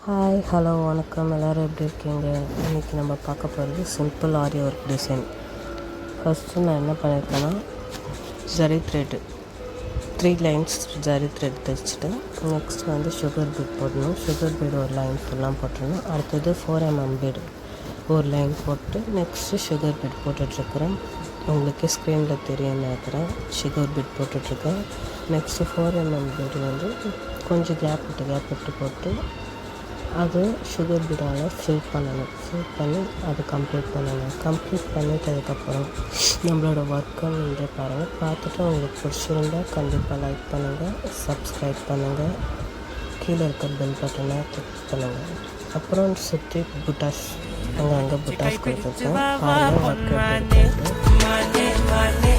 Hi hello வணக்கம், எல்லோரும் எப்படி இருக்கீங்க? இன்றைக்கி நம்ம பார்க்க போகிறது simple aari work design. First நான் என்ன பண்ணியிருக்கேன்னா, zari thread 3 lines zari thread தைச்சிட்டு, நெக்ஸ்ட் வந்து சுகர் பீட் போடணும். சுகர் பீடு ஒரு லைன் ஃபுல்லாக போட்டுடணும். அடுத்தது 4mm பீடு ஒரு லைன் போட்டு, நெக்ஸ்ட்டு சுகர் பீட் போட்டுட்ருக்குறேன். உங்களுக்கு ஸ்க்ரீனில் தெரியும் நினைக்கிறேன். சுகர் பீட் போட்டுட்ருக்கேன். நெக்ஸ்ட்டு 4mm பீடு வந்து கொஞ்சம் கேப் விட்டு போட்டு அது சுகர் பீடால் ஃபில் பண்ணணும். ஃபில் பண்ணி அது கம்ப்ளீட் பண்ணணும். கம்ப்ளீட் பண்ணிட்டதுக்கப்புறம் நம்மளோட ஒர்க்கை நீங்கள் பாருங்கள். பார்த்துட்டு உங்களுக்கு பிடிச்சிருந்தா கண்டிப்பாக லைக் பண்ணுங்கள், சப்ஸ்கிரைப் பண்ணுங்கள், கீழே இருக்க பெல் பட்டனை கிளிக் பண்ணுங்கள். அப்புறம் சுற்றி புட்டாஸ் அங்கே புட்டாஸ் கொடுத்துருக்கேன். பாருங்கள் ஒர்க் எப்படி இருக்குது.